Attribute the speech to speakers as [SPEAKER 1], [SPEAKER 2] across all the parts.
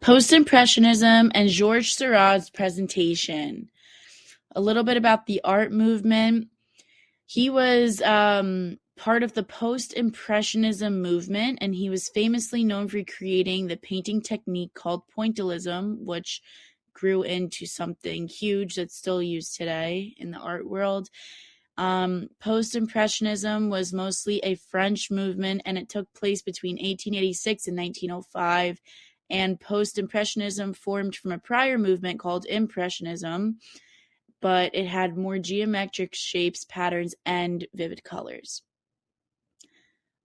[SPEAKER 1] Post-Impressionism and Georges Seurat's presentation. A little bit about the art movement. He was part of the Post-Impressionism movement, and he was famously known for creating the painting technique called pointillism, which grew into something huge that's still used today in the art world. Post-Impressionism was mostly a French movement, and it took place between 1886 and 1905. And Post-Impressionism formed from a prior movement called Impressionism, but it had more geometric shapes, patterns, and vivid colors.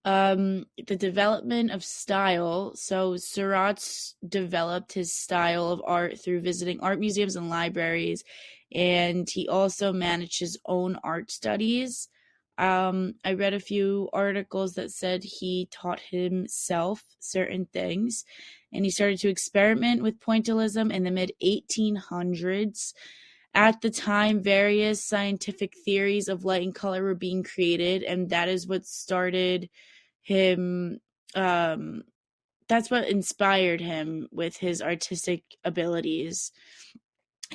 [SPEAKER 1] The development of style. So Seurat developed his style of art through visiting art museums and libraries, and he also managed his own art studies. I read a few articles that said he taught himself certain things, and he started to experiment with pointillism in the mid-1800s. At the time, various scientific theories of light and color were being created, and that is what started him. That's what inspired him with his artistic abilities.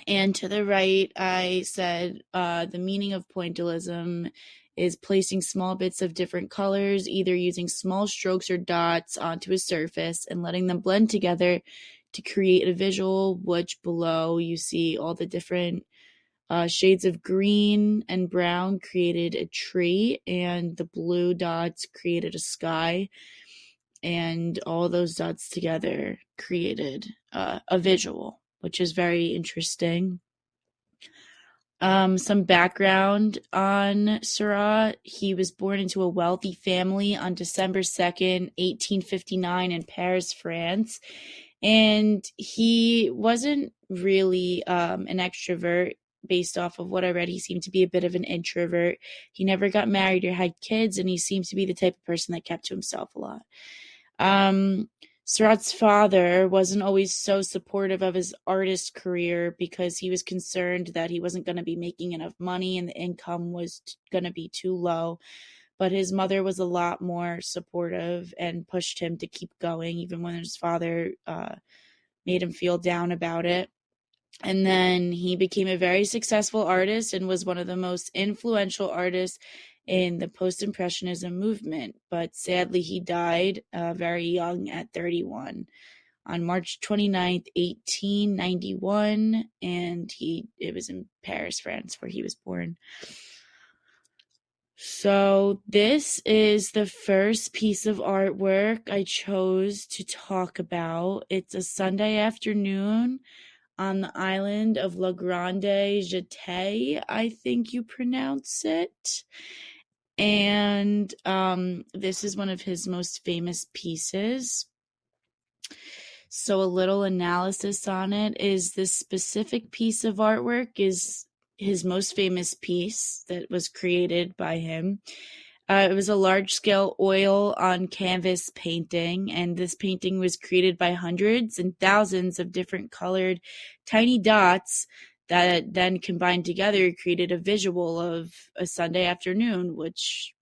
[SPEAKER 1] And to the right, I said the meaning of pointillism is placing small bits of different colors, either using small strokes or dots onto a surface and letting them blend together to create a visual, which below you see all the different shades of green and brown created a tree, and the blue dots created a sky, and all those dots together created a visual, which is very interesting. Some background on Seurat. He was born into a wealthy family on December 2nd, 1859 in Paris, France. And he wasn't really an extrovert. Based off of what I read, he seemed to be a bit of an introvert. He never got married or had kids, and he seemed to be the type of person that kept to himself a lot. Seurat's father wasn't always so supportive of his artist career because he was concerned that he wasn't going to be making enough money and the income was going to be too low. But his mother was a lot more supportive and pushed him to keep going, even when his father made him feel down about it. And then he became a very successful artist and was one of the most influential artists in the Post-Impressionism movement. But sadly, he died very young at 31 on March 29th, 1891. And it was in Paris, France, where he was born. So this is the first piece of artwork I chose to talk about. It's a Sunday afternoon on the island of La Grande Jetée, I think you pronounce it. And this is one of his most famous pieces. So a little analysis on it is this specific piece of artwork is his most famous piece that was created by him. It was a large-scale oil on canvas painting, and this painting was created by hundreds and thousands of different colored tiny dots that then combined together created a visual of a Sunday afternoon, which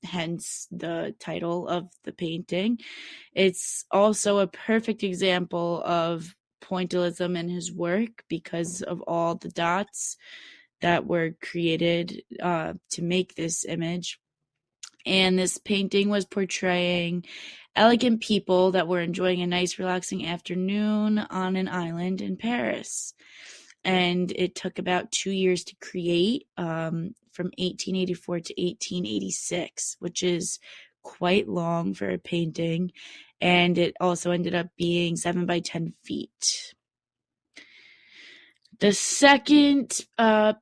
[SPEAKER 1] hence the title of the painting. It's also a perfect example of pointillism in his work because of all the dots that were created to make this image. And this painting was portraying elegant people that were enjoying a nice, relaxing afternoon on an island in Paris. And it took about 2 years to create, from 1884 to 1886, which is quite long for a painting. And it also ended up being 7 by 10 feet. The second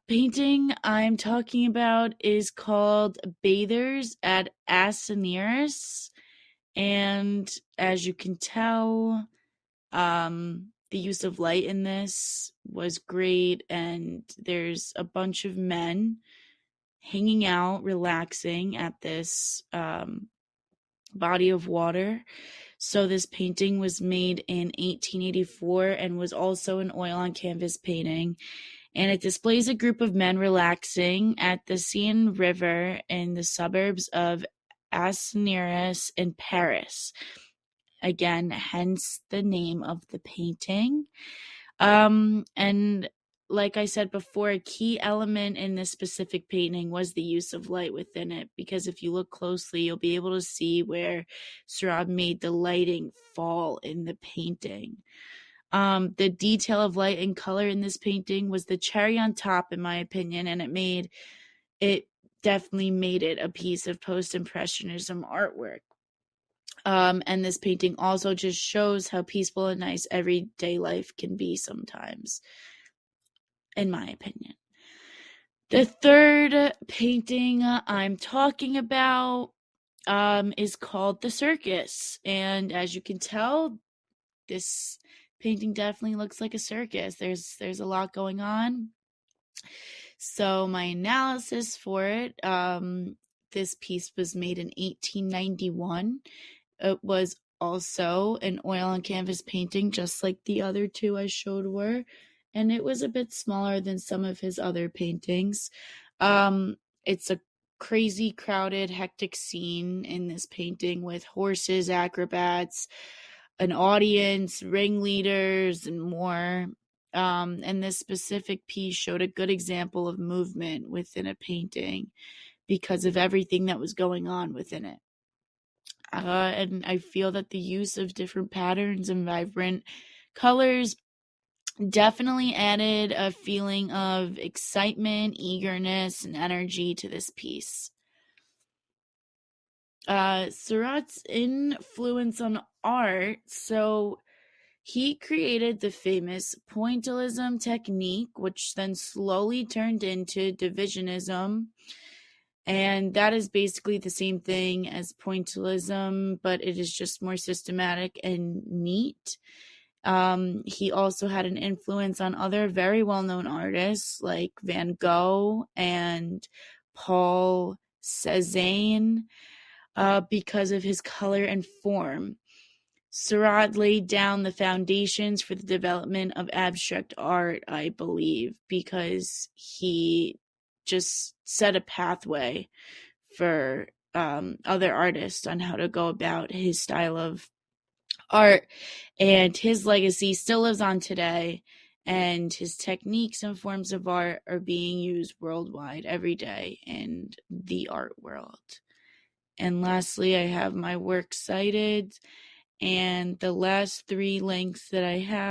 [SPEAKER 1] painting I'm talking about is called Bathers at Asiniris. And as you can tell, the use of light in this was great. And there's a bunch of men hanging out, relaxing at this body of water. So this painting was made in 1884 and was also an oil on canvas painting. And it displays a group of men relaxing at the Seine River in the suburbs of Asnières in Paris. again, hence the name of the painting. And like I said before, a key element in this specific painting was the use of light within it, because if you look closely, you'll be able to see where Seurat made the lighting fall in the painting. The detail of light and color in this painting was the cherry on top, in my opinion, and it definitely made it a piece of post-impressionism artwork. And this painting also just shows how peaceful and nice everyday life can be sometimes, in my opinion. The third painting I'm talking about is called The Circus. And as you can tell, this painting definitely looks like a circus. There's a lot going on. So my analysis for it, this piece was made in 1891. It was also an oil on canvas painting, just like the other two I showed were, and it was a bit smaller than some of his other paintings. It's a crazy, crowded, hectic scene in this painting with horses, acrobats, an audience, ringleaders, and more. And this specific piece showed a good example of movement within a painting because of everything that was going on within it. And I feel that the use of different patterns and vibrant colors definitely added a feeling of excitement, eagerness, and energy to this piece. Seurat's influence on art. So he created the famous pointillism technique, which then slowly turned into divisionism. And that is basically the same thing as pointillism, but it is just more systematic and neat. He also had an influence on other very well-known artists like Van Gogh and Paul Cézanne because of his color and form. Seurat laid down the foundations for the development of abstract art, I believe, because he just set a pathway for other artists on how to go about his style of art, and his legacy still lives on today, and his techniques and forms of art are being used worldwide every day in the art world. And lastly, I have my works cited, and the last three links that I have